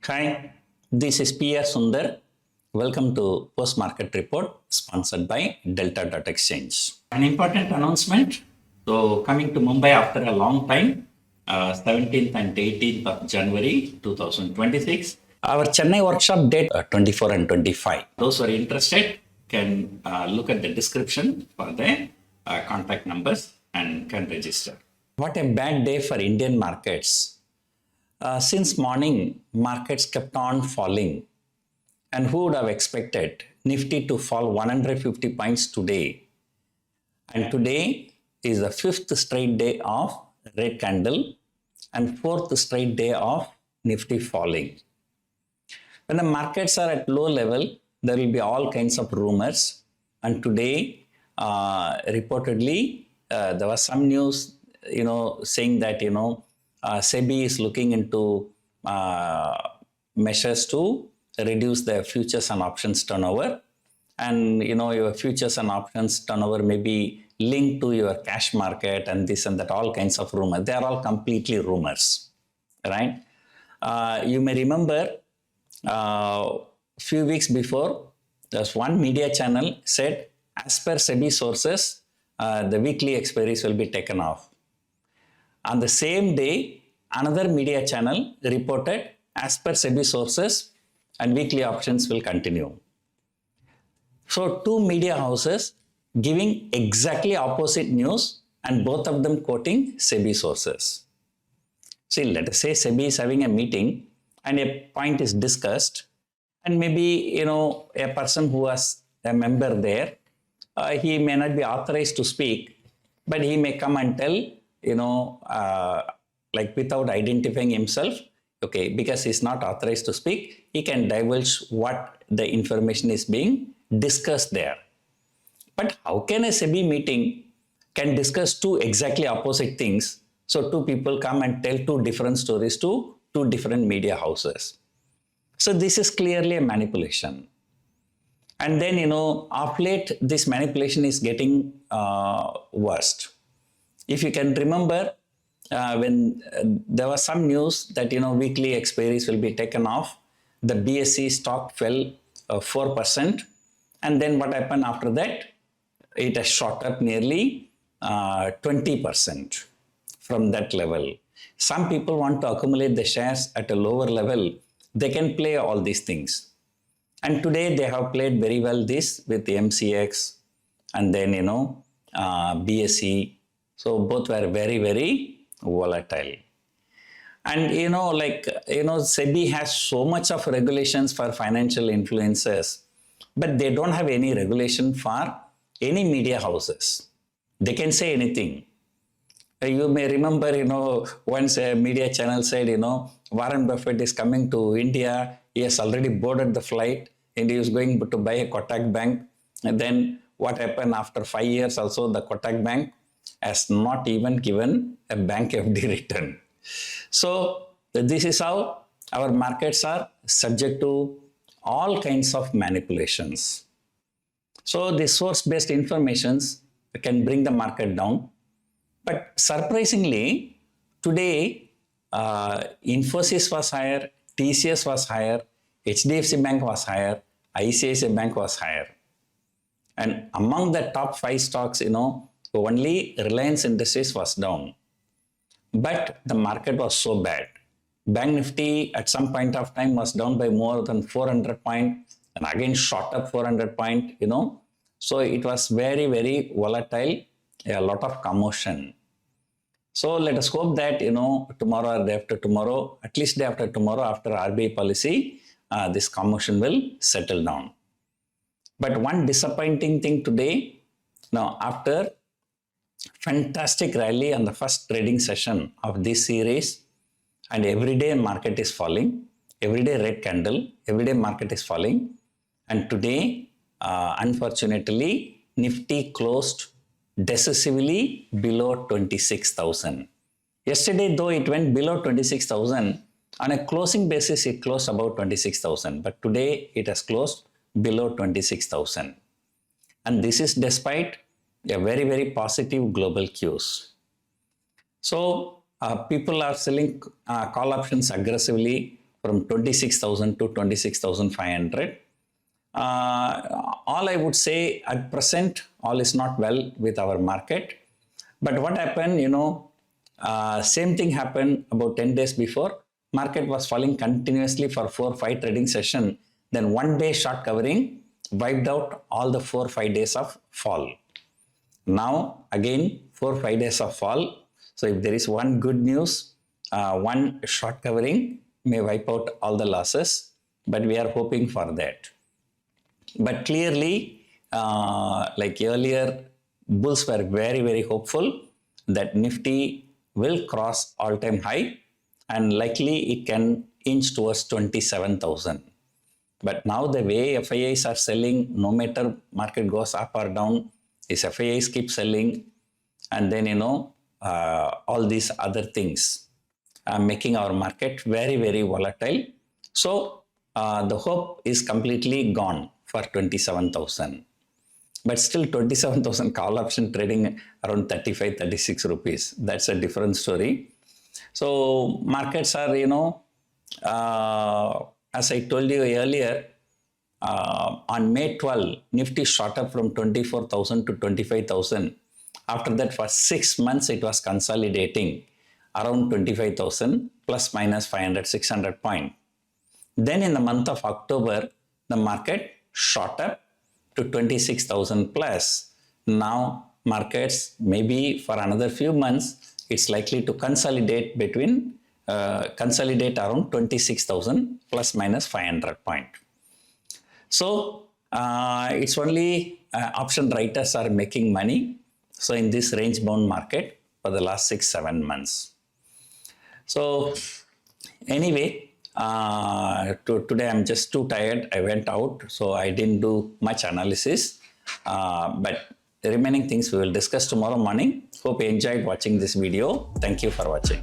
Hi, this is PR Sundar. Welcome to Post Market Report sponsored by Delta Exchange. An important announcement. So, coming to Mumbai after a long time, 17th and 18th of January 2026. Our Chennai workshop date 24 and 25. Those who are interested can look at the description for the contact numbers and can register. What a bad day for Indian markets. Since morning, markets kept on falling. And who would have expected Nifty to fall 150 points today? And today is the fifth straight day of red candle and fourth straight day of Nifty falling. When the markets are at low level, there will be all kinds of rumors. And today, reportedly, there was some news, saying that, SEBI is looking into measures to reduce the futures and options turnover. And, your futures and options turnover may be linked to your cash market and this and that, all kinds of rumors. They are all completely rumors, right? You may remember a few weeks before, there's one media channel said, as per SEBI sources, the weekly expiries will be taken off. On the same day, another media channel reported, as per SEBI sources, and weekly options will continue. So, two media houses giving exactly opposite news and both of them quoting SEBI sources. See, let us say SEBI is having a meeting and a point is discussed, and maybe, a person who was a member there, he may not be authorized to speak, but he may come and tell, without identifying himself, okay, because he's not authorized to speak, he can divulge what the information is being discussed there. But how can a SEBI meeting can discuss two exactly opposite things? So two people come and tell two different stories to two different media houses. So this is clearly a manipulation. And then, of late, this manipulation is getting worse. If you can remember, when there was some news that, weekly expiries will be taken off, the BSE stock fell 4%. And then what happened after that? It has shot up nearly 20% from that level. Some people want to accumulate the shares at a lower level. They can play all these things. And today they have played very well this with the MCX and then, BSE. So both were very, very volatile. And, SEBI has so much of regulations for financial influencers, but they don't have any regulation for any media houses. They can say anything. You may remember, once a media channel said, Warren Buffett is coming to India. He has already boarded the flight and he is going to buy a Kotak Bank. And then what happened after 5 years also, the Kotak Bank has not even given a bank FD return. So this is how our markets are subject to all kinds of manipulations. So the source-based informations can bring the market down. But surprisingly, today, Infosys was higher, TCS was higher, HDFC Bank was higher, ICICI Bank was higher. And among the top 5 stocks, only Reliance Industries was down. But the market was so bad. Bank Nifty at some point of time was down by more than 400 points and again shot up 400 points, So it was very, very volatile, a lot of commotion. So let us hope that, tomorrow or day after tomorrow, at least day after tomorrow, after RBI policy, this commotion will settle down. But one disappointing thing today, now after fantastic rally on the first trading session of this series, and every day market is falling, every day red candle, every day market is falling, and today, unfortunately, Nifty closed decisively below 26,000. Yesterday, though it went below 26,000, on a closing basis, it closed about 26,000. But today, it has closed below 26,000. And this is despite a very, very positive global cues. So, people are selling call options aggressively from 26,000 to 26,500. All I would say at present, all is not well with our market. But what happened, same thing happened about 10 days before. Market was falling continuously for 4-5 trading session. Then one day short covering wiped out all the 4-5 days of fall. Now again 4-5 days of fall. So if there is one good news, one short covering may wipe out all the losses, but we are hoping for that. But clearly, like earlier, bulls were very, very hopeful that Nifty will cross all-time high and likely it can inch towards 27,000. But now the way FIIs are selling, no matter market goes up or down, these FIIs keep selling, and then all these other things are making our market very, very volatile. So the hope is completely gone for 27,000. But still 27,000 call option trading around 35-36 rupees. That's a different story. So markets are, as I told you earlier, on May 12, Nifty shot up from 24,000 to 25,000. After that, for 6 months, it was consolidating around 25,000 plus minus 500-600 points. Then in the month of October, the market shot up to 26,000 plus. Now markets, maybe for another few months, it's likely to consolidate around 26,000 plus minus 500 point. So it's only option writers are making money. So in this range bound market for the last 6-7 months. So anyway, today I'm just too tired. I went out, so I didn't do much analysis. But the remaining things we will discuss tomorrow morning. Hope you enjoyed watching this video. Thank you for watching.